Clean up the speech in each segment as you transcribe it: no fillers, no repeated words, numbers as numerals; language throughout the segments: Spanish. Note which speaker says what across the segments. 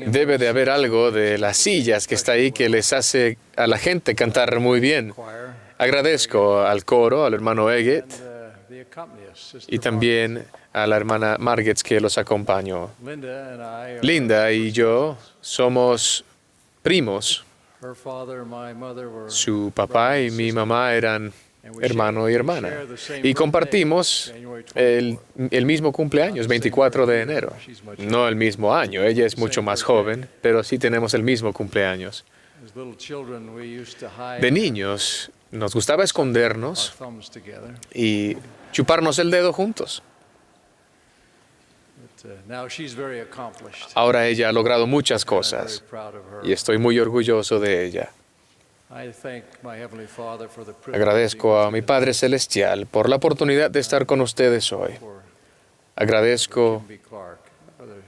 Speaker 1: Debe de haber algo de las sillas que está ahí que les hace a la gente cantar muy bien. Agradezco al coro, al hermano Eggett, y también a la hermana Margetts que los acompañó. Linda y yo somos primos. Su papá y mi mamá eran hermano y hermana. Y compartimos el mismo cumpleaños, 24 de enero. No el mismo año, ella es mucho más joven, pero sí tenemos el mismo cumpleaños. De niños, nos gustaba escondernos y chuparnos el dedo juntos. Ahora ella ha logrado muchas cosas y estoy muy orgulloso de ella. Agradezco a mi Padre Celestial por la oportunidad de estar con ustedes hoy. Agradezco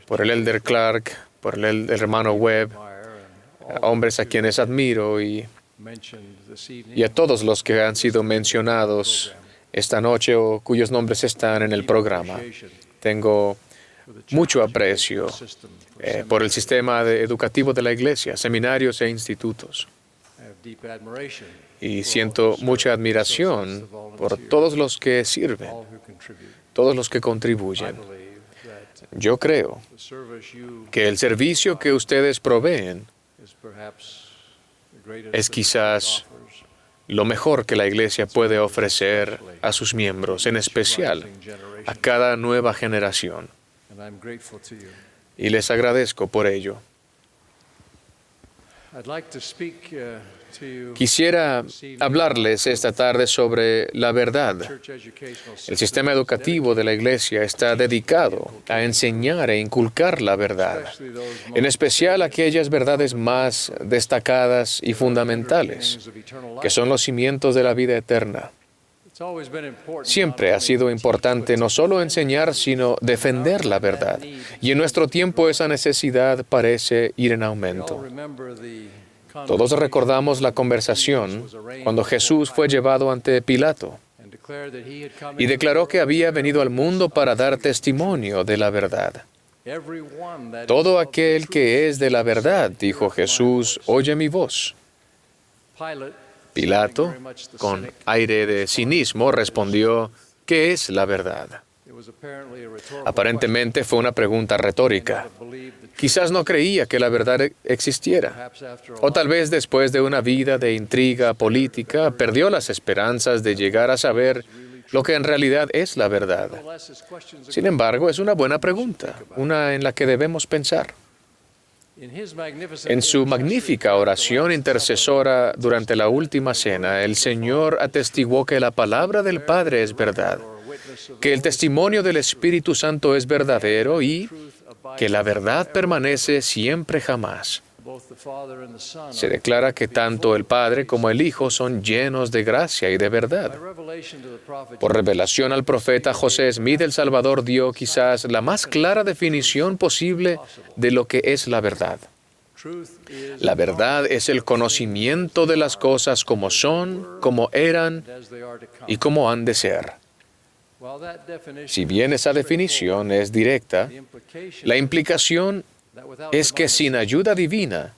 Speaker 1: por el Elder Clark, por el hermano Webb, hombres a quienes admiro y a todos los que han sido mencionados esta noche o cuyos nombres están en el programa. Tengo mucho aprecio por el sistema educativo de la Iglesia, seminarios e institutos. Y siento mucha admiración por todos los que sirven, todos los que contribuyen. Yo creo que el servicio que ustedes proveen es quizás lo mejor que la Iglesia puede ofrecer a sus miembros, en especial a cada nueva generación. Y les agradezco por ello. Quisiera hablarles esta tarde sobre la verdad. El sistema educativo de la Iglesia está dedicado a enseñar e inculcar la verdad, en especial aquellas verdades más destacadas y fundamentales, que son los cimientos de la vida eterna. Siempre ha sido importante no solo enseñar, sino defender la verdad. Y en nuestro tiempo esa necesidad parece ir en aumento. Todos recordamos la conversación cuando Jesús fue llevado ante Pilato y declaró que había venido al mundo para dar testimonio de la verdad. Todo aquel que es de la verdad, dijo Jesús, oye mi voz. Pilato, con aire de cinismo, respondió, ¿qué es la verdad? Aparentemente fue una pregunta retórica. Quizás no creía que la verdad existiera. O tal vez después de una vida de intriga política, perdió las esperanzas de llegar a saber lo que en realidad es la verdad. Sin embargo, es una buena pregunta, una en la que debemos pensar. En su magnífica oración intercesora durante la última cena, el Señor atestiguó que la palabra del Padre es verdad, que el testimonio del Espíritu Santo es verdadero y que la verdad permanece siempre jamás. Se declara que tanto el Padre como el Hijo son llenos de gracia y de verdad. Por revelación al profeta José Smith, el Salvador dio quizás la más clara definición posible de lo que es la verdad. La verdad es el conocimiento de las cosas como son, como eran y como han de ser. Si bien esa definición es directa, la implicación es que sin ayuda divina,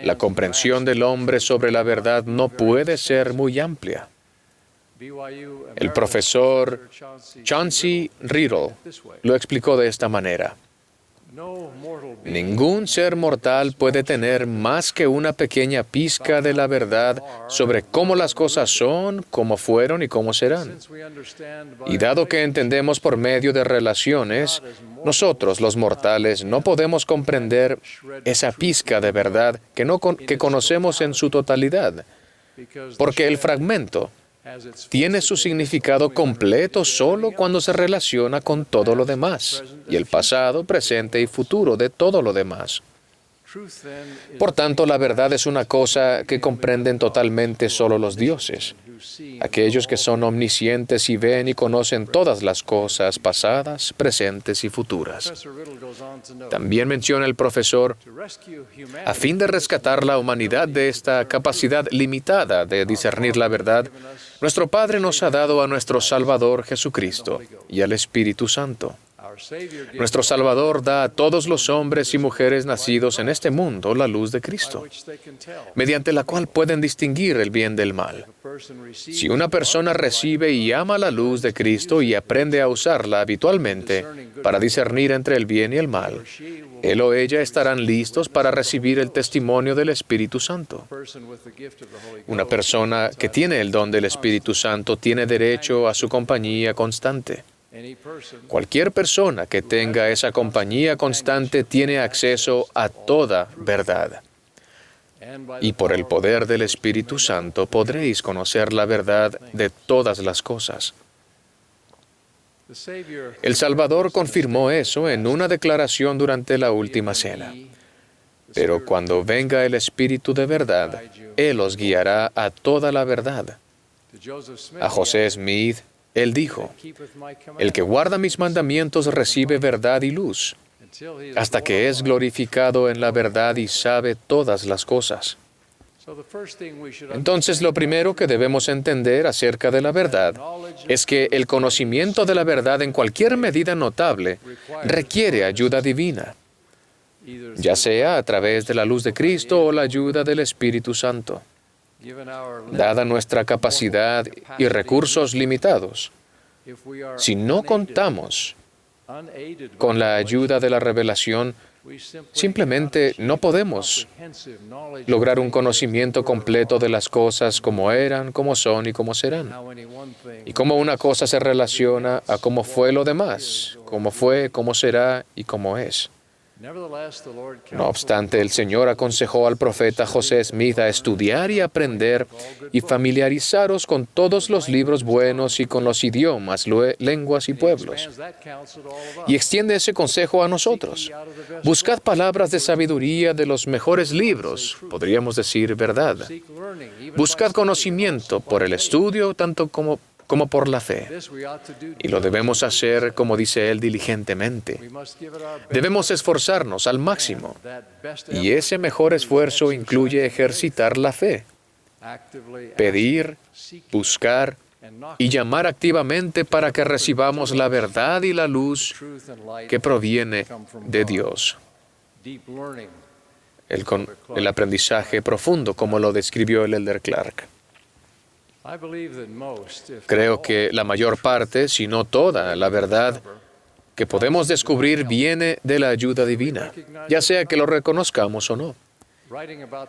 Speaker 1: la comprensión del hombre sobre la verdad no puede ser muy amplia. El profesor Chauncey Riddle lo explicó de esta manera. Ningún ser mortal puede tener más que una pequeña pizca de la verdad sobre cómo las cosas son, cómo fueron y cómo serán. Y dado que entendemos por medio de relaciones, nosotros, los mortales, no podemos comprender esa pizca de verdad que conocemos en su totalidad, porque el fragmento tiene su significado completo solo cuando se relaciona con todo lo demás, y el pasado, presente y futuro de todo lo demás. Por tanto, la verdad es una cosa que comprenden totalmente solo los dioses, aquellos que son omniscientes y ven y conocen todas las cosas pasadas, presentes y futuras. También menciona el profesor, a fin de rescatar la humanidad de esta capacidad limitada de discernir la verdad, nuestro Padre nos ha dado a nuestro Salvador Jesucristo y al Espíritu Santo. Nuestro Salvador da a todos los hombres y mujeres nacidos en este mundo la luz de Cristo, mediante la cual pueden distinguir el bien del mal. Si una persona recibe y ama la luz de Cristo y aprende a usarla habitualmente para discernir entre el bien y el mal, él o ella estarán listos para recibir el testimonio del Espíritu Santo. Una persona que tiene el don del Espíritu Santo tiene derecho a su compañía constante. Cualquier persona que tenga esa compañía constante tiene acceso a toda verdad. Y por el poder del Espíritu Santo podréis conocer la verdad de todas las cosas. El Salvador confirmó eso en una declaración durante la última cena. Pero cuando venga el Espíritu de verdad, Él os guiará a toda la verdad. A José Smith, Él dijo, el que guarda mis mandamientos recibe verdad y luz, hasta que es glorificado en la verdad y sabe todas las cosas. Entonces, lo primero que debemos entender acerca de la verdad es que el conocimiento de la verdad en cualquier medida notable requiere ayuda divina, ya sea a través de la luz de Cristo o la ayuda del Espíritu Santo. Dada nuestra capacidad y recursos limitados, si no contamos con la ayuda de la revelación, simplemente no podemos lograr un conocimiento completo de las cosas como eran, como son y como serán. Y cómo una cosa se relaciona a cómo fue lo demás, cómo fue, cómo será y cómo es. No obstante, el Señor aconsejó al profeta José Smith a estudiar y aprender y familiarizaros con todos los libros buenos y con los idiomas, lenguas y pueblos. Y extiende ese consejo a nosotros. Buscad palabras de sabiduría de los mejores libros, podríamos decir verdad. Buscad conocimiento por el estudio, tanto como por la fe. Y lo debemos hacer, como dice él, diligentemente. Debemos esforzarnos al máximo. Y ese mejor esfuerzo incluye ejercitar la fe, pedir, buscar y llamar activamente para que recibamos la verdad y la luz que proviene de Dios. El aprendizaje profundo, como lo describió el Elder Clark. Creo que la mayor parte, si no toda, la verdad que podemos descubrir viene de la ayuda divina, ya sea que lo reconozcamos o no.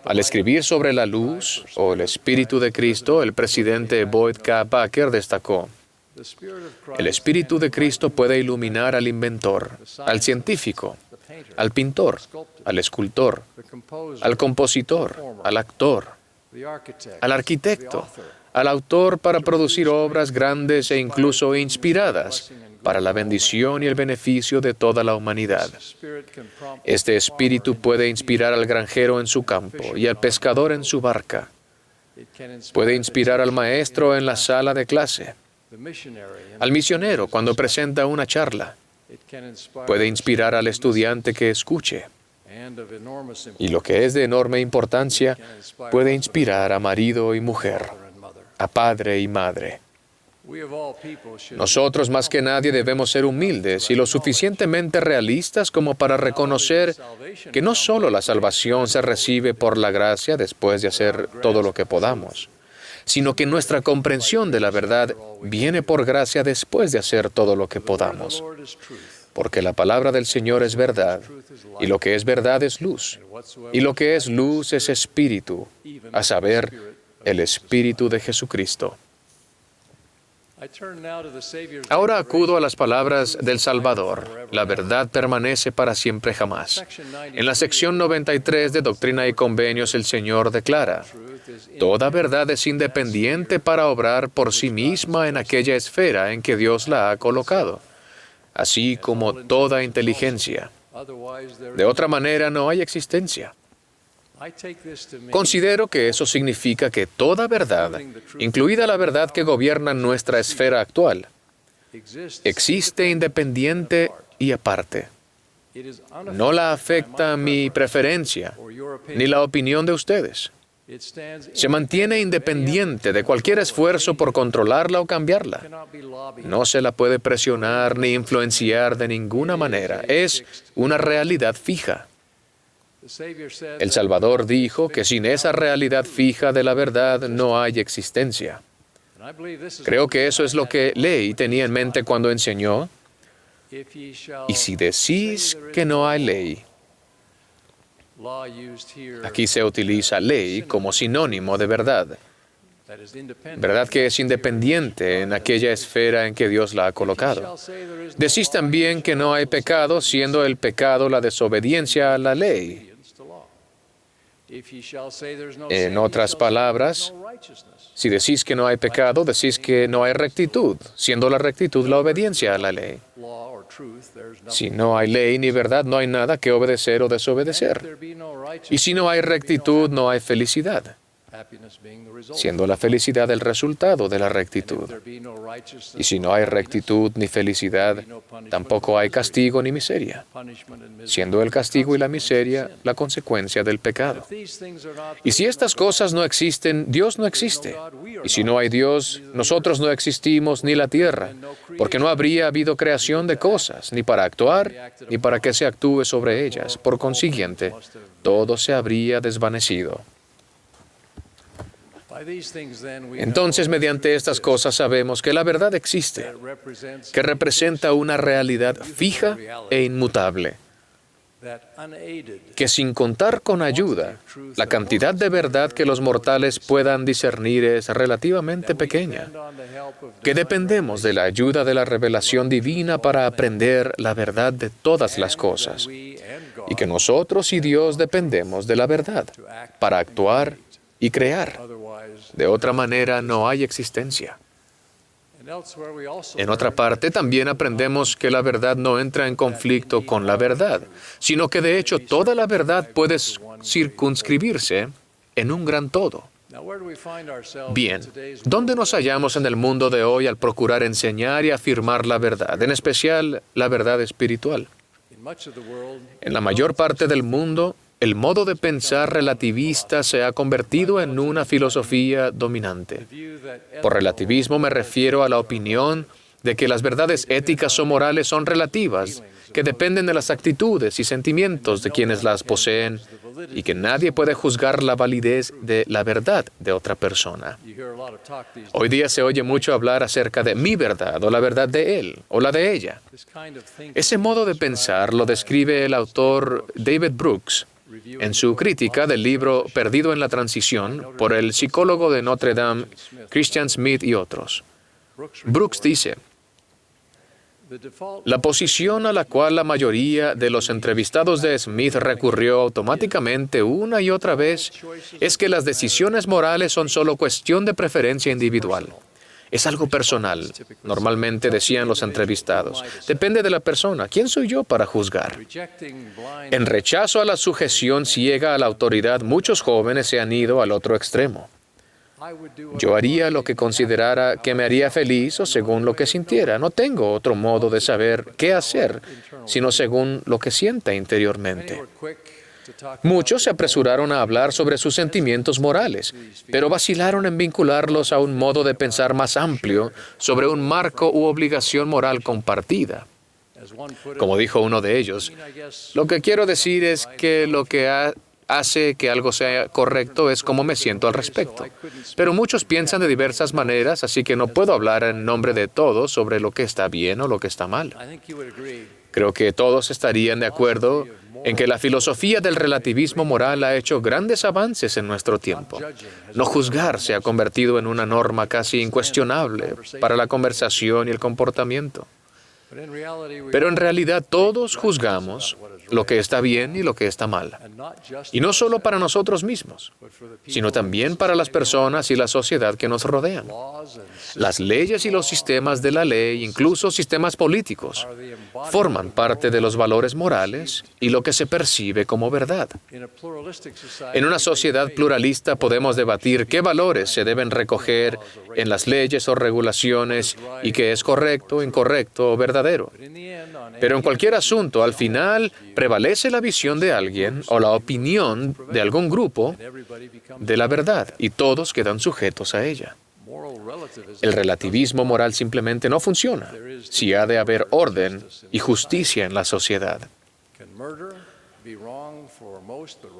Speaker 1: Al escribir sobre la luz o el Espíritu de Cristo, el presidente Boyd K. Packer destacó: el Espíritu de Cristo puede iluminar al inventor, al científico, al pintor, al escultor, al compositor, al actor, al arquitecto, al autor para producir obras grandes e incluso inspiradas para la bendición y el beneficio de toda la humanidad. Este espíritu puede inspirar al granjero en su campo y al pescador en su barca. Puede inspirar al maestro en la sala de clase, al misionero cuando presenta una charla. Puede inspirar al estudiante que escuche. Y lo que es de enorme importancia, puede inspirar a marido y mujer, a padre y madre. Nosotros más que nadie debemos ser humildes y lo suficientemente realistas como para reconocer que no solo la salvación se recibe por la gracia después de hacer todo lo que podamos, sino que nuestra comprensión de la verdad viene por gracia después de hacer todo lo que podamos. Porque la palabra del Señor es verdad, y lo que es verdad es luz, y lo que es luz es espíritu, a saber, el Espíritu de Jesucristo. Ahora acudo a las palabras del Salvador. La verdad permanece para siempre jamás. En la sección 93 de Doctrina y Convenios, el Señor declara: toda verdad es independiente para obrar por sí misma en aquella esfera en que Dios la ha colocado, así como toda inteligencia. De otra manera, no hay existencia. Considero que eso significa que toda verdad, incluida la verdad que gobierna nuestra esfera actual, existe independiente y aparte. No la afecta mi preferencia, ni la opinión de ustedes. Se mantiene independiente de cualquier esfuerzo por controlarla o cambiarla. No se la puede presionar ni influenciar de ninguna manera. Es una realidad fija. El Salvador dijo que sin esa realidad fija de la verdad no hay existencia. Creo que eso es lo que Ley tenía en mente cuando enseñó. Y si decís que no hay ley, aquí se utiliza ley como sinónimo de verdad. Verdad que es independiente en aquella esfera en que Dios la ha colocado. Decís también que no hay pecado, siendo el pecado la desobediencia a la ley. En otras palabras, si decís que no hay pecado, decís que no hay rectitud, siendo la rectitud la obediencia a la ley. Si no hay ley ni verdad, no hay nada que obedecer o desobedecer. Y si no hay rectitud, no hay felicidad, siendo la felicidad el resultado de la rectitud. Y si no hay rectitud ni felicidad, tampoco hay castigo ni miseria, siendo el castigo y la miseria la consecuencia del pecado. Y si estas cosas no existen, Dios no existe. Y si no hay Dios, nosotros no existimos ni la tierra, porque no habría habido creación de cosas, ni para actuar, ni para que se actúe sobre ellas. Por consiguiente, todo se habría desvanecido. Entonces, mediante estas cosas sabemos que la verdad existe, que representa una realidad fija e inmutable, que sin contar con ayuda, la cantidad de verdad que los mortales puedan discernir es relativamente pequeña, que dependemos de la ayuda de la revelación divina para aprender la verdad de todas las cosas, y que nosotros y Dios dependemos de la verdad para actuar y crear. De otra manera, no hay existencia. En otra parte, también aprendemos que la verdad no entra en conflicto con la verdad, sino que de hecho toda la verdad puede circunscribirse en un gran todo. Bien, ¿dónde nos hallamos en el mundo de hoy al procurar enseñar y afirmar la verdad, en especial la verdad espiritual? En la mayor parte del mundo, el modo de pensar relativista se ha convertido en una filosofía dominante. Por relativismo me refiero a la opinión de que las verdades éticas o morales son relativas, que dependen de las actitudes y sentimientos de quienes las poseen, y que nadie puede juzgar la validez de la verdad de otra persona. Hoy día se oye mucho hablar acerca de mi verdad, o la verdad de él, o la de ella. Ese modo de pensar lo describe el autor David Brooks en su crítica del libro Perdido en la Transición por el psicólogo de Notre Dame, Christian Smith y otros. Brooks dice: la posición a la cual la mayoría de los entrevistados de Smith recurrió automáticamente una y otra vez es que las decisiones morales son solo cuestión de preferencia individual. Es algo personal, normalmente decían los entrevistados. Depende de la persona. ¿Quién soy yo para juzgar? En rechazo a la sujeción ciega a la autoridad, muchos jóvenes se han ido al otro extremo. Yo haría lo que considerara que me haría feliz o según lo que sintiera. No tengo otro modo de saber qué hacer, sino según lo que sienta interiormente. Muchos se apresuraron a hablar sobre sus sentimientos morales, pero vacilaron en vincularlos a un modo de pensar más amplio sobre un marco u obligación moral compartida. Como dijo uno de ellos, lo que quiero decir es que lo que hace que algo sea correcto es cómo me siento al respecto. Pero muchos piensan de diversas maneras, así que no puedo hablar en nombre de todos sobre lo que está bien o lo que está mal. Creo que todos estarían de acuerdo en que la filosofía del relativismo moral ha hecho grandes avances en nuestro tiempo. No juzgar se ha convertido en una norma casi incuestionable para la conversación y el comportamiento. Pero en realidad todos juzgamos lo que está bien y lo que está mal. Y no solo para nosotros mismos, sino también para las personas y la sociedad que nos rodean. Las leyes y los sistemas de la ley, incluso sistemas políticos, forman parte de los valores morales y lo que se percibe como verdad. En una sociedad pluralista podemos debatir qué valores se deben recoger en las leyes o regulaciones y qué es correcto, incorrecto o verdadero. Pero en cualquier asunto, al final, prevalece la visión de alguien o la opinión de algún grupo de la verdad y todos quedan sujetos a ella. El relativismo moral simplemente no funciona si ha de haber orden y justicia en la sociedad.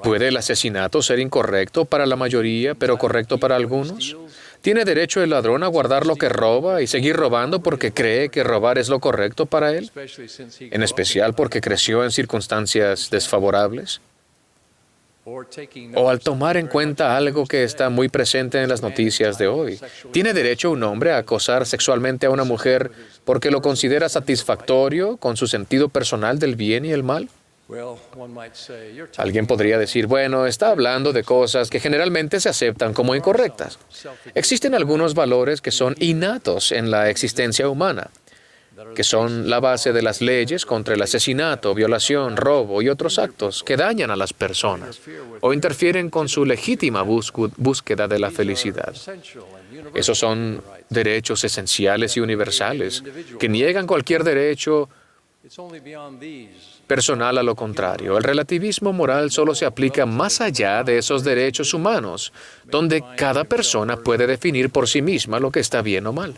Speaker 1: ¿Puede el asesinato ser incorrecto para la mayoría, pero correcto para algunos? ¿Tiene derecho el ladrón a guardar lo que roba y seguir robando porque cree que robar es lo correcto para él? En especial porque creció en circunstancias desfavorables. O al tomar en cuenta algo que está muy presente en las noticias de hoy, ¿tiene derecho un hombre a acosar sexualmente a una mujer porque lo considera satisfactorio con su sentido personal del bien y el mal? Alguien podría decir, bueno, está hablando de cosas que generalmente se aceptan como incorrectas. Existen algunos valores que son innatos en la existencia humana, que son la base de las leyes contra el asesinato, violación, robo y otros actos que dañan a las personas o interfieren con su legítima búsqueda de la felicidad. Esos son derechos esenciales y universales que niegan cualquier derecho personal a lo contrario. El relativismo moral solo se aplica más allá de esos derechos humanos, donde cada persona puede definir por sí misma lo que está bien o mal.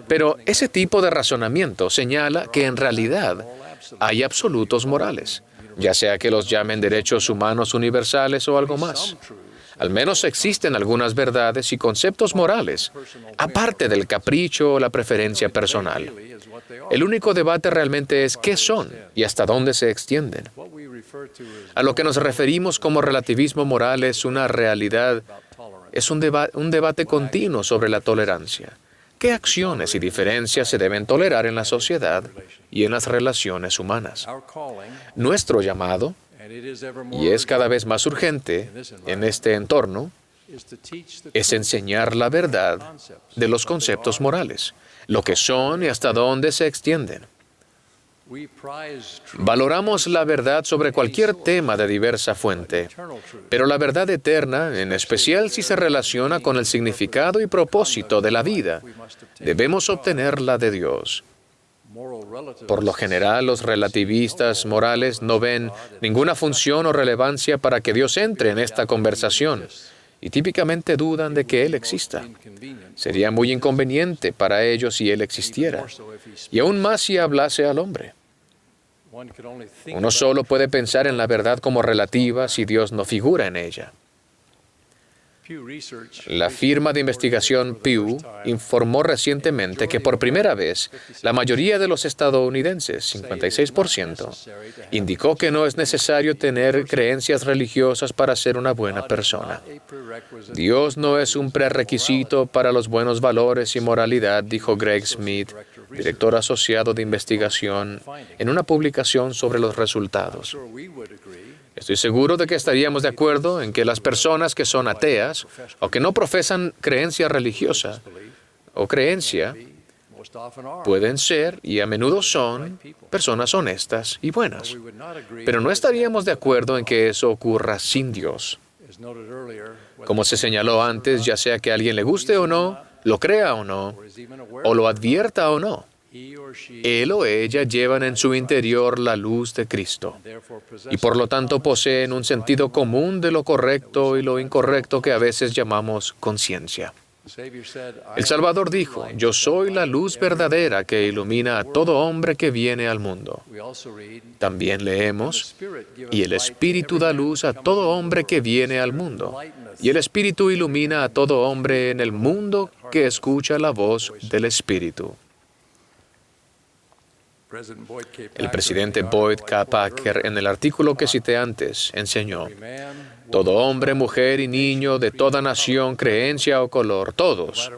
Speaker 1: Pero ese tipo de razonamiento señala que en realidad hay absolutos morales, ya sea que los llamen derechos humanos universales o algo más. Al menos existen algunas verdades y conceptos morales, aparte del capricho o la preferencia personal. El único debate realmente es qué son y hasta dónde se extienden. A lo que nos referimos como relativismo moral es una realidad, es un debate continuo sobre la tolerancia. ¿Qué acciones y diferencias se deben tolerar en la sociedad y en las relaciones humanas? Nuestro llamado, y es cada vez más urgente en este entorno, es enseñar la verdad de los conceptos morales, lo que son y hasta dónde se extienden. Valoramos la verdad sobre cualquier tema de diversa fuente, pero la verdad eterna, en especial si se relaciona con el significado y propósito de la vida, debemos obtenerla de Dios. Por lo general, los relativistas morales no ven ninguna función o relevancia para que Dios entre en esta conversación y típicamente dudan de que Él exista. Sería muy inconveniente para ellos si Él existiera, y aún más si hablase al hombre. Uno solo puede pensar en la verdad como relativa si Dios no figura en ella. La firma de investigación Pew informó recientemente que por primera vez la mayoría de los estadounidenses, 56%, indicó que no es necesario tener creencias religiosas para ser una buena persona. Dios no es un prerequisito para los buenos valores y moralidad, dijo Greg Smith, director asociado de investigación, en una publicación sobre los resultados. Estoy seguro de que estaríamos de acuerdo en que las personas que son ateas o que no profesan creencia religiosa o creencia pueden ser, y a menudo son, personas honestas y buenas. Pero no estaríamos de acuerdo en que eso ocurra sin Dios. Como se señaló antes, ya sea que a alguien le guste o no, lo crea o no, o lo advierta o no, él o ella llevan en su interior la luz de Cristo y por lo tanto poseen un sentido común de lo correcto y lo incorrecto que a veces llamamos conciencia. El Salvador dijo, «Yo soy la luz verdadera que ilumina a todo hombre que viene al mundo». También leemos, «Y el Espíritu da luz a todo hombre que viene al mundo, y el Espíritu ilumina a todo hombre en el mundo que escucha la voz del Espíritu». El presidente Boyd K. Packer, en el artículo que cité antes, enseñó, «Todo hombre, mujer y niño de toda nación, creencia o color, todos,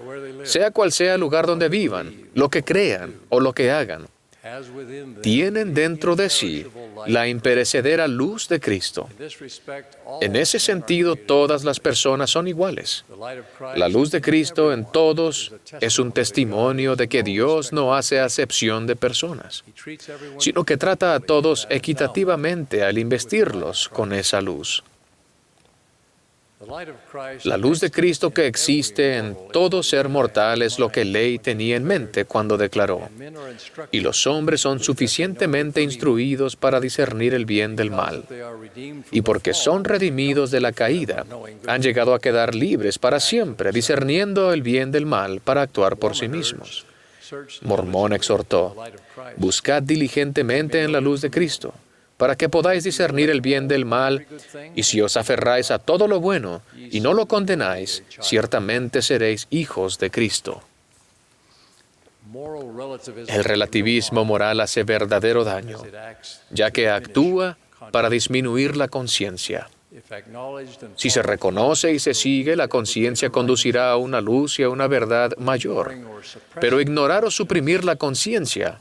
Speaker 1: sea cual sea el lugar donde vivan, lo que crean o lo que hagan, tienen dentro de sí la imperecedera luz de Cristo. En ese sentido, todas las personas son iguales. La luz de Cristo en todos es un testimonio de que Dios no hace acepción de personas, sino que trata a todos equitativamente al investirlos con esa luz. La luz de Cristo que existe en todo ser mortal es lo que Ley tenía en mente cuando declaró: y los hombres son suficientemente instruidos para discernir el bien del mal. Y porque son redimidos de la caída, han llegado a quedar libres para siempre, discerniendo el bien del mal para actuar por sí mismos. Mormón exhortó: buscad diligentemente en la luz de Cristo, para que podáis discernir el bien del mal, y si os aferráis a todo lo bueno y no lo condenáis, ciertamente seréis hijos de Cristo. El relativismo moral hace verdadero daño, ya que actúa para disminuir la conciencia. Si se reconoce y se sigue, la conciencia conducirá a una luz y a una verdad mayor. Pero ignorar o suprimir la conciencia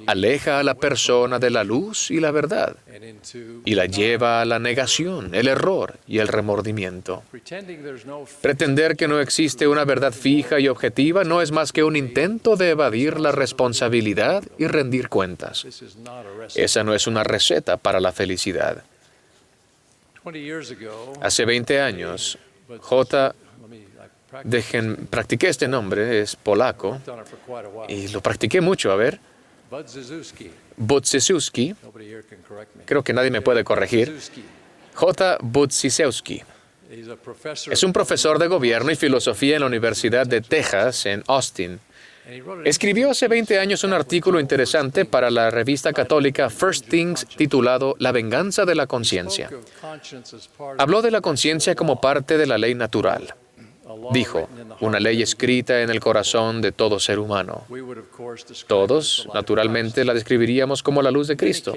Speaker 1: aleja a la persona de la luz y la verdad, y la lleva a la negación, el error y el remordimiento. Pretender que no existe una verdad fija y objetiva no es más que un intento de evadir la responsabilidad y rendir cuentas. Esa no es una receta para la felicidad. Hace 20 años, practiqué este nombre, es polaco, y lo practiqué mucho, Budziszewski, creo que nadie me puede corregir, J. Budziszewski. Es un profesor de gobierno y filosofía en la Universidad de Texas, en Austin. Escribió hace 20 años un artículo interesante para la revista católica First Things titulado La venganza de la conciencia. Habló de la conciencia como parte de la ley natural. Dijo: una ley escrita en el corazón de todo ser humano. Todos, naturalmente, la describiríamos como la luz de Cristo.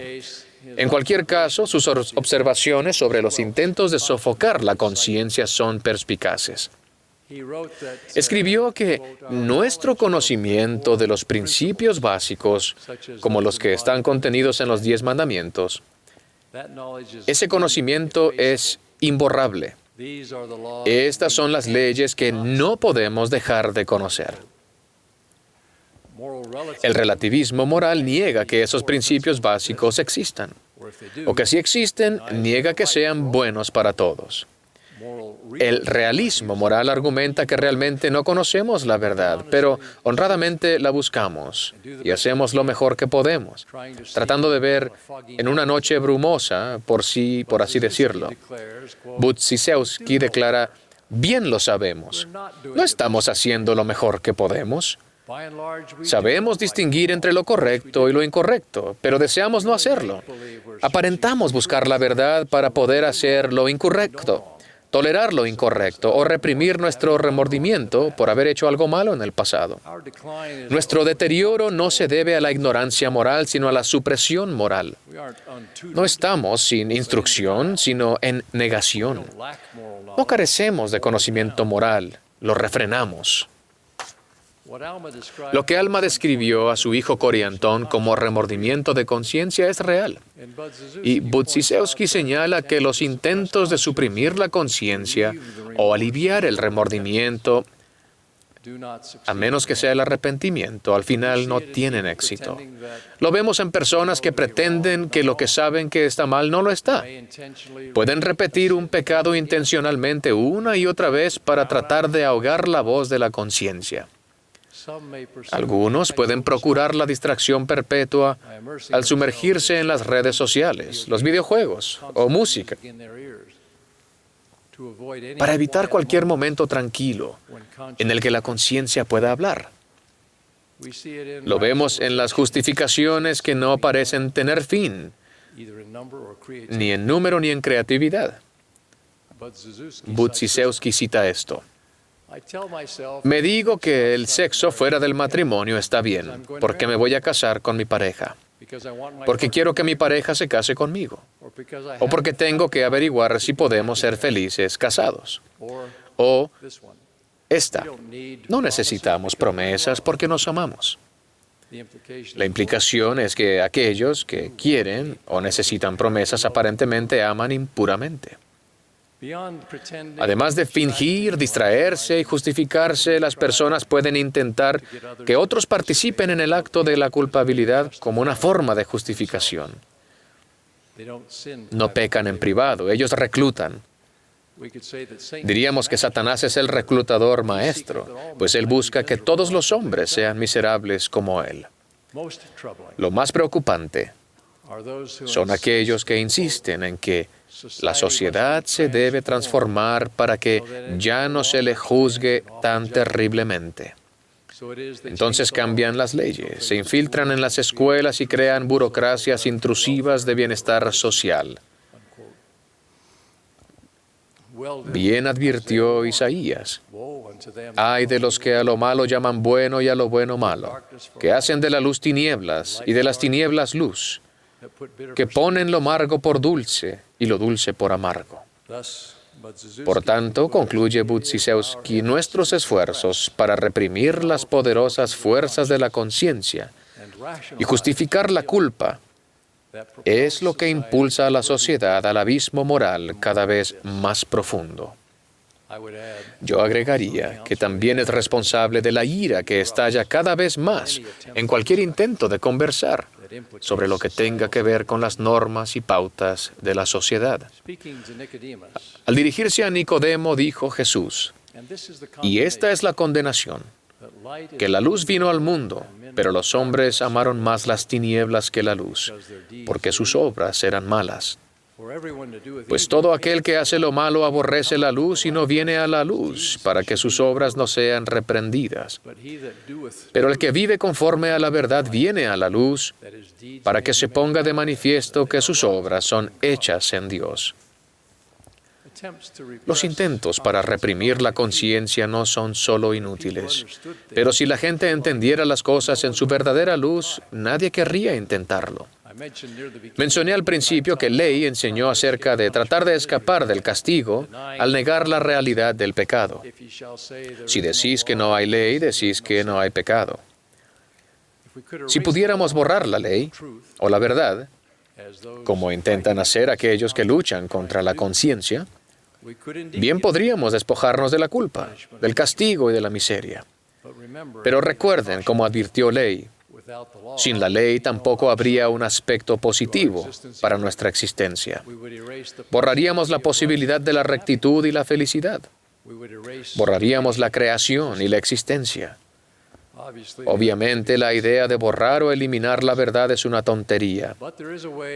Speaker 1: En cualquier caso, sus observaciones sobre los intentos de sofocar la conciencia son perspicaces. Escribió que nuestro conocimiento de los principios básicos, como los que están contenidos en los 10 mandamientos, ese conocimiento es imborrable. Estas son las leyes que no podemos dejar de conocer. El relativismo moral niega que esos principios básicos existan, o que si existen, niega que sean buenos para todos. El realismo moral argumenta que realmente no conocemos la verdad, pero honradamente la buscamos y hacemos lo mejor que podemos, tratando de ver en una noche brumosa, por así decirlo. Budziszewski declara: bien lo sabemos, no estamos haciendo lo mejor que podemos. Sabemos distinguir entre lo correcto y lo incorrecto, pero deseamos no hacerlo. Aparentamos buscar la verdad para poder hacer lo incorrecto, tolerar lo incorrecto o reprimir nuestro remordimiento por haber hecho algo malo en el pasado. Nuestro deterioro no se debe a la ignorancia moral, sino a la supresión moral. No estamos sin instrucción, sino en negación. No carecemos de conocimiento moral, lo refrenamos. Lo que Alma describió a su hijo Coriantón como remordimiento de conciencia es real. Y Budziszewski señala que los intentos de suprimir la conciencia o aliviar el remordimiento, a menos que sea el arrepentimiento, al final no tienen éxito. Lo vemos en personas que pretenden que lo que saben que está mal no lo está. Pueden repetir un pecado intencionalmente una y otra vez para tratar de ahogar la voz de la conciencia. Algunos pueden procurar la distracción perpetua al sumergirse en las redes sociales, los videojuegos o música, para evitar cualquier momento tranquilo en el que la conciencia pueda hablar. Lo vemos en las justificaciones que no parecen tener fin, ni en número ni en creatividad. Budziszewski cita esto: me digo que el sexo fuera del matrimonio está bien, porque me voy a casar con mi pareja, porque quiero que mi pareja se case conmigo, o porque tengo que averiguar si podemos ser felices casados. O esta: no necesitamos promesas porque nos amamos. La implicación es que aquellos que quieren o necesitan promesas aparentemente aman impuramente. Además de fingir, distraerse y justificarse, las personas pueden intentar que otros participen en el acto de la culpabilidad como una forma de justificación. No pecan en privado, ellos reclutan. Diríamos que Satanás es el reclutador maestro, pues él busca que todos los hombres sean miserables como él. Lo más preocupante son aquellos que insisten en que la sociedad se debe transformar para que ya no se le juzgue tan terriblemente. Entonces cambian las leyes, se infiltran en las escuelas y crean burocracias intrusivas de bienestar social. Bien advirtió Isaías: ay de los que a lo malo llaman bueno y a lo bueno malo, que hacen de la luz tinieblas y de las tinieblas luz, que ponen lo amargo por dulce y lo dulce por amargo. Por tanto, concluye Budziszewski, nuestros esfuerzos para reprimir las poderosas fuerzas de la conciencia y justificar la culpa es lo que impulsa a la sociedad al abismo moral cada vez más profundo. Yo agregaría que también es responsable de la ira que estalla cada vez más en cualquier intento de conversar sobre lo que tenga que ver con las normas y pautas de la sociedad. Al dirigirse a Nicodemo, dijo Jesús: y esta es la condenación, que la luz vino al mundo, pero los hombres amaron más las tinieblas que la luz, porque sus obras eran malas. Pues todo aquel que hace lo malo aborrece la luz y no viene a la luz, para que sus obras no sean reprendidas. Pero el que vive conforme a la verdad viene a la luz, para que se ponga de manifiesto que sus obras son hechas en Dios. Los intentos para reprimir la conciencia no son solo inútiles, pero si la gente entendiera las cosas en su verdadera luz, nadie querría intentarlo. Mencioné al principio que Ley enseñó acerca de tratar de escapar del castigo al negar la realidad del pecado. Si decís que no hay ley, decís que no hay pecado. Si pudiéramos borrar la ley o la verdad, como intentan hacer aquellos que luchan contra la conciencia, bien podríamos despojarnos de la culpa, del castigo y de la miseria. Pero recuerden, como advirtió Ley, sin la ley tampoco habría un aspecto positivo para nuestra existencia. Borraríamos la posibilidad de la rectitud y la felicidad. Borraríamos la creación y la existencia. Obviamente, la idea de borrar o eliminar la verdad es una tontería,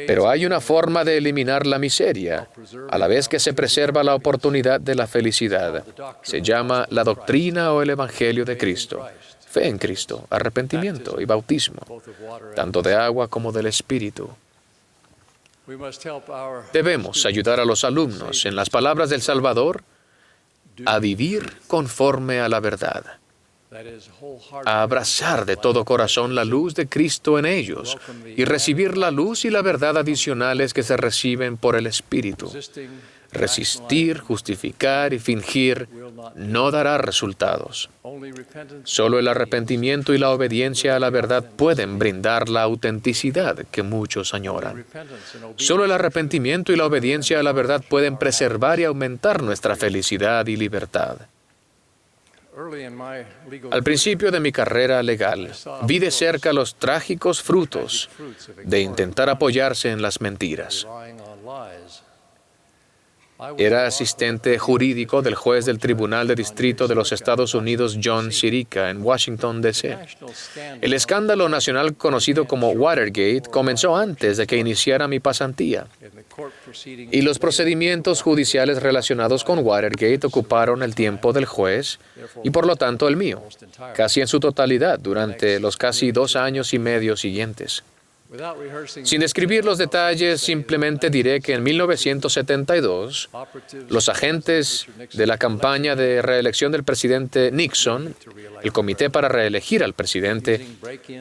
Speaker 1: pero hay una forma de eliminar la miseria, a la vez que se preserva la oportunidad de la felicidad. Se llama la doctrina o el Evangelio de Cristo. Fe en Cristo, arrepentimiento y bautismo, tanto de agua como del Espíritu. Debemos ayudar a los alumnos, en las palabras del Salvador, a vivir conforme a la verdad, a abrazar de todo corazón la luz de Cristo en ellos y recibir la luz y la verdad adicionales que se reciben por el Espíritu. Resistir, justificar y fingir no dará resultados. Solo el arrepentimiento y la obediencia a la verdad pueden brindar la autenticidad que muchos añoran. Solo el arrepentimiento y la obediencia a la verdad pueden preservar y aumentar nuestra felicidad y libertad. Al principio de mi carrera legal, vi de cerca los trágicos frutos de intentar apoyarse en las mentiras. Era asistente jurídico del juez del Tribunal de Distrito de los Estados Unidos, John Sirica, en Washington, D.C. El escándalo nacional conocido como Watergate comenzó antes de que iniciara mi pasantía. Y los procedimientos judiciales relacionados con Watergate ocuparon el tiempo del juez y por lo tanto el mío, casi en su totalidad durante los casi 2 años y medio siguientes. Sin describir los detalles, simplemente diré que en 1972, los agentes de la campaña de reelección del presidente Nixon, el comité para reelegir al presidente,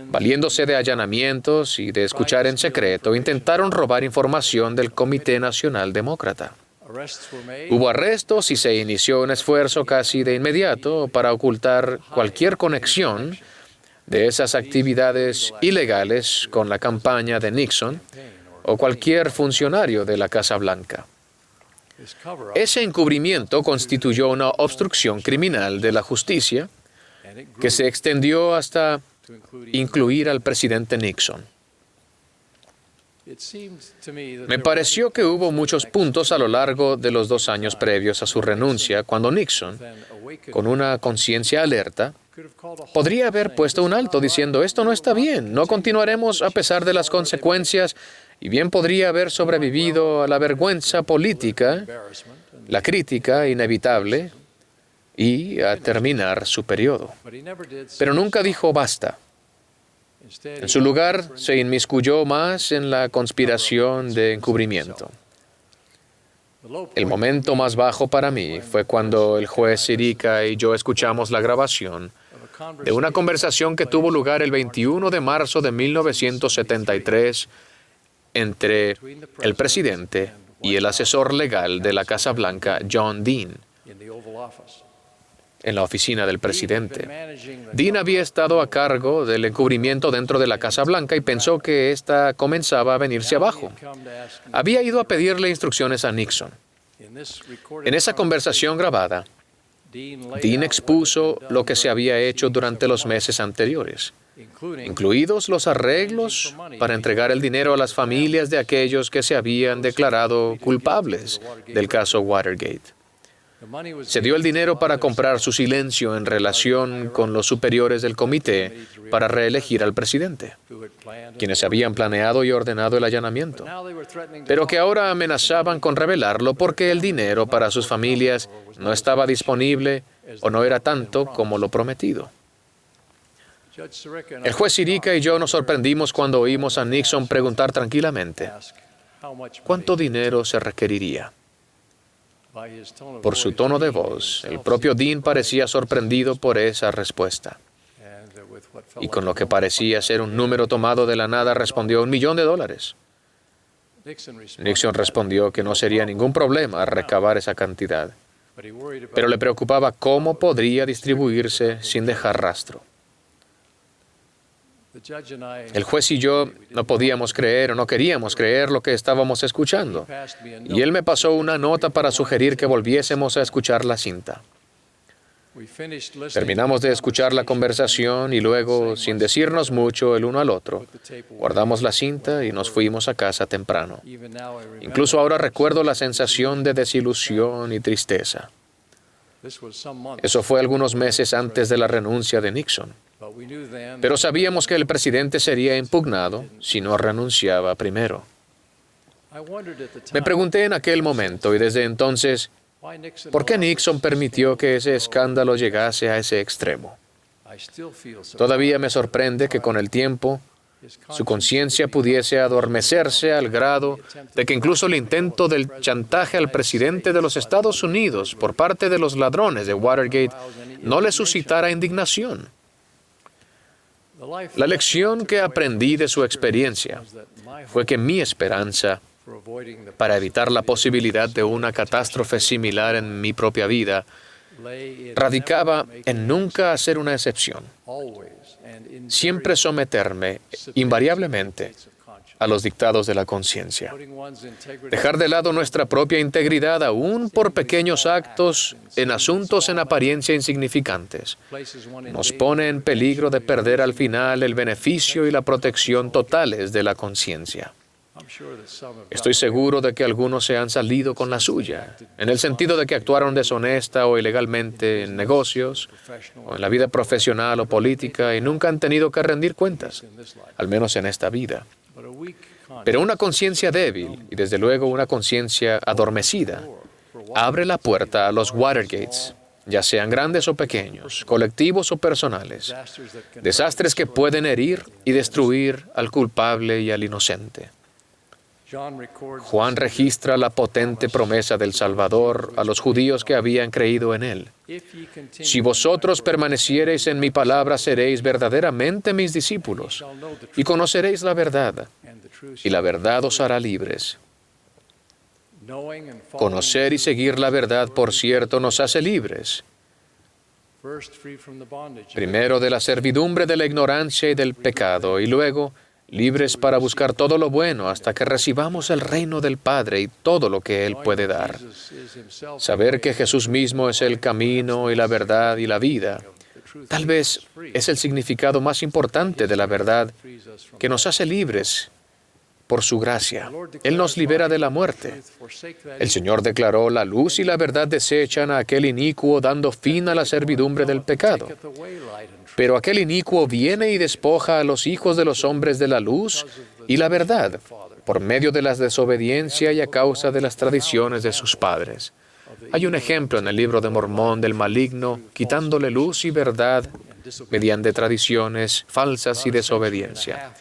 Speaker 1: valiéndose de allanamientos y de escuchar en secreto, intentaron robar información del Comité Nacional Demócrata. Hubo arrestos y se inició un esfuerzo casi de inmediato para ocultar cualquier conexión de esas actividades ilegales con la campaña de Nixon o cualquier funcionario de la Casa Blanca. Ese encubrimiento constituyó una obstrucción criminal de la justicia que se extendió hasta incluir al presidente Nixon. Me pareció que hubo muchos puntos a lo largo de los 2 años previos a su renuncia cuando Nixon, con una conciencia alerta, podría haber puesto un alto diciendo, esto no está bien, no continuaremos a pesar de las consecuencias, y bien podría haber sobrevivido a la vergüenza política, la crítica inevitable, y a terminar su periodo. Pero nunca dijo basta. En su lugar, se inmiscuyó más en la conspiración de encubrimiento. El momento más bajo para mí fue cuando el juez Sirica y yo escuchamos la grabación de una conversación que tuvo lugar el 21 de marzo de 1973 entre el presidente y el asesor legal de la Casa Blanca, John Dean, en la oficina del presidente. Dean había estado a cargo del encubrimiento dentro de la Casa Blanca y pensó que ésta comenzaba a venirse abajo. Había ido a pedirle instrucciones a Nixon. En esa conversación grabada, Dean expuso lo que se había hecho durante los meses anteriores, incluidos los arreglos para entregar el dinero a las familias de aquellos que se habían declarado culpables del caso Watergate. Se dio el dinero para comprar su silencio en relación con los superiores del comité para reelegir al presidente, quienes habían planeado y ordenado el allanamiento, pero que ahora amenazaban con revelarlo porque el dinero para sus familias no estaba disponible o no era tanto como lo prometido. El juez Sirica y yo nos sorprendimos cuando oímos a Nixon preguntar tranquilamente, ¿cuánto dinero se requeriría? Por su tono de voz, el propio Dean parecía sorprendido por esa respuesta. Y con lo que parecía ser un número tomado de la nada, respondió $1 millón. Nixon respondió que no sería ningún problema recabar esa cantidad, pero le preocupaba cómo podría distribuirse sin dejar rastro. El juez y yo no podíamos creer o no queríamos creer lo que estábamos escuchando, y él me pasó una nota para sugerir que volviésemos a escuchar la cinta. Terminamos de escuchar la conversación y luego, sin decirnos mucho el uno al otro, guardamos la cinta y nos fuimos a casa temprano. Incluso ahora recuerdo la sensación de desilusión y tristeza. Eso fue algunos meses antes de la renuncia de Nixon. Pero sabíamos que el presidente sería impugnado si no renunciaba primero. Me pregunté en aquel momento y desde entonces, ¿por qué Nixon permitió que ese escándalo llegase a ese extremo? Todavía me sorprende que con el tiempo su conciencia pudiese adormecerse al grado de que incluso el intento del chantaje al presidente de los Estados Unidos por parte de los ladrones de Watergate no le suscitara indignación. La lección que aprendí de su experiencia fue que mi esperanza para evitar la posibilidad de una catástrofe similar en mi propia vida radicaba en nunca hacer una excepción, siempre someterme invariablemente a los dictados de la conciencia. Dejar de lado nuestra propia integridad aún por pequeños actos en asuntos en apariencia insignificantes nos pone en peligro de perder al final el beneficio y la protección totales de la conciencia. Estoy seguro de que algunos se han salido con la suya, en el sentido de que actuaron deshonesta o ilegalmente en negocios, o en la vida profesional o política, y nunca han tenido que rendir cuentas, al menos en esta vida. Pero una conciencia débil, y desde luego una conciencia adormecida, abre la puerta a los Watergates, ya sean grandes o pequeños, colectivos o personales, desastres que pueden herir y destruir al culpable y al inocente. Juan registra la potente promesa del Salvador a los judíos que habían creído en Él. Si vosotros permaneciereis en mi palabra, seréis verdaderamente mis discípulos, y conoceréis la verdad, y la verdad os hará libres. Conocer y seguir la verdad, por cierto, nos hace libres. Primero de la servidumbre de la ignorancia y del pecado, y luego libres para buscar todo lo bueno hasta que recibamos el reino del Padre y todo lo que Él puede dar. Saber que Jesús mismo es el camino y la verdad y la vida, tal vez es el significado más importante de la verdad que nos hace libres por su gracia. Él nos libera de la muerte. El Señor declaró: la luz y la verdad desechan a aquel inicuo, dando fin a la servidumbre del pecado. Pero aquel inicuo viene y despoja a los hijos de los hombres de la luz y la verdad, por medio de la desobediencia y a causa de las tradiciones de sus padres. Hay un ejemplo en el libro de Mormón del maligno, quitándole luz y verdad mediante tradiciones falsas y desobediencia.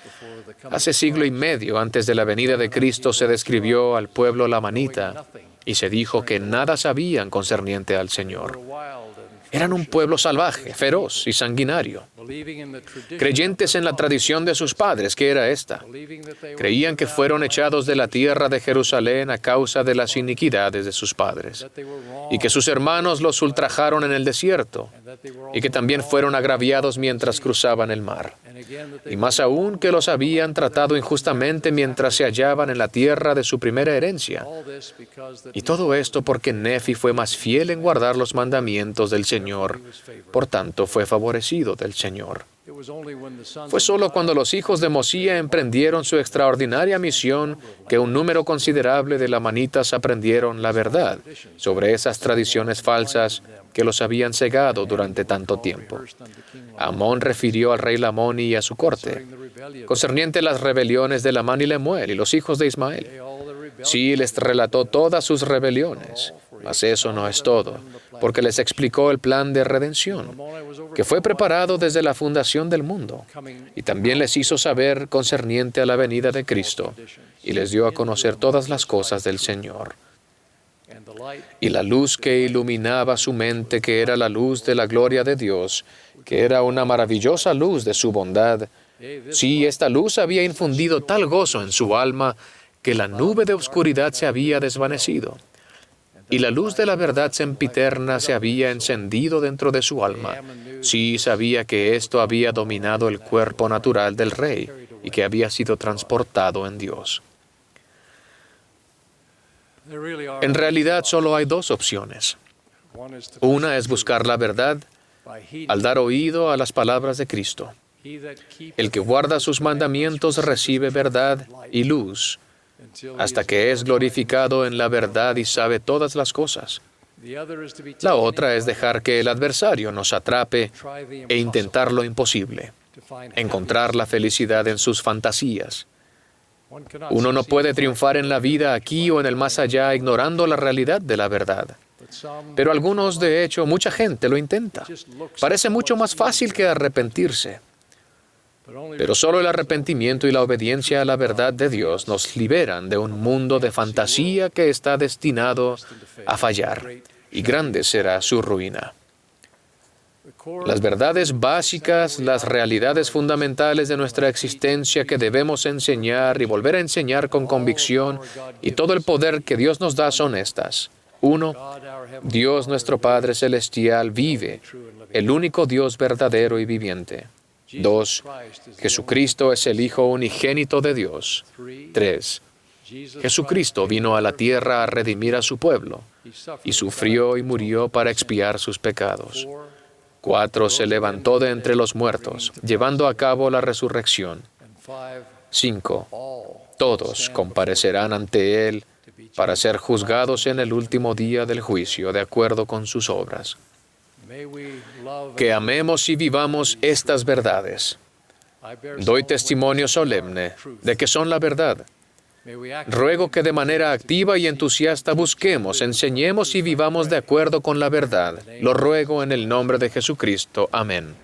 Speaker 1: Hace siglo y medio antes de la venida de Cristo se describió al pueblo lamanita y se dijo que nada sabían concerniente al Señor. Eran un pueblo salvaje, feroz y sanguinario, creyentes en la tradición de sus padres, que era esta. Creían que fueron echados de la tierra de Jerusalén a causa de las iniquidades de sus padres, y que sus hermanos los ultrajaron en el desierto, y que también fueron agraviados mientras cruzaban el mar, y más aún que los habían tratado injustamente mientras se hallaban en la tierra de su primera herencia. Y todo esto porque Nefi fue más fiel en guardar los mandamientos del Señor, por tanto fue favorecido del Señor. Fue solo cuando los hijos de Mosía emprendieron su extraordinaria misión que un número considerable de lamanitas aprendieron la verdad sobre esas tradiciones falsas que los habían cegado durante tanto tiempo. Amón refirió al rey Lamón y a su corte, concerniente a las rebeliones de Lamán y Lemuel y los hijos de Ismael. Sí, les relató todas sus rebeliones, mas eso no es todo, porque les explicó el plan de redención, que fue preparado desde la fundación del mundo, y también les hizo saber concerniente a la venida de Cristo, y les dio a conocer todas las cosas del Señor. Y la luz que iluminaba su mente, que era la luz de la gloria de Dios, que era una maravillosa luz de su bondad, sí, esta luz había infundido tal gozo en su alma que la nube de oscuridad se había desvanecido, y la luz de la verdad sempiterna se había encendido dentro de su alma. Sí, sabía que esto había dominado el cuerpo natural del rey y que había sido transportado en Dios. En realidad solo hay dos opciones. Una es buscar la verdad al dar oído a las palabras de Cristo. El que guarda sus mandamientos recibe verdad y luz, hasta que es glorificado en la verdad y sabe todas las cosas. La otra es dejar que el adversario nos atrape e intentar lo imposible, encontrar la felicidad en sus fantasías. Uno no puede triunfar en la vida aquí o en el más allá ignorando la realidad de la verdad. Pero algunos, de hecho, mucha gente lo intenta. Parece mucho más fácil que arrepentirse. Pero solo el arrepentimiento y la obediencia a la verdad de Dios nos liberan de un mundo de fantasía que está destinado a fallar, y grande será su ruina. Las verdades básicas, las realidades fundamentales de nuestra existencia que debemos enseñar y volver a enseñar con convicción, y todo el poder que Dios nos da son estas. 1. Dios nuestro Padre Celestial vive, el único Dios verdadero y viviente. 2. Jesucristo es el Hijo unigénito de Dios. 3. Jesucristo vino a la tierra a redimir a su pueblo, y sufrió y murió para expiar sus pecados. 4. Se levantó de entre los muertos, llevando a cabo la resurrección. 5. Todos comparecerán ante Él para ser juzgados en el último día del juicio, de acuerdo con sus obras. Que amemos y vivamos estas verdades. Doy testimonio solemne de que son la verdad. Ruego que de manera activa y entusiasta busquemos, enseñemos y vivamos de acuerdo con la verdad. Lo ruego en el nombre de Jesucristo. Amén.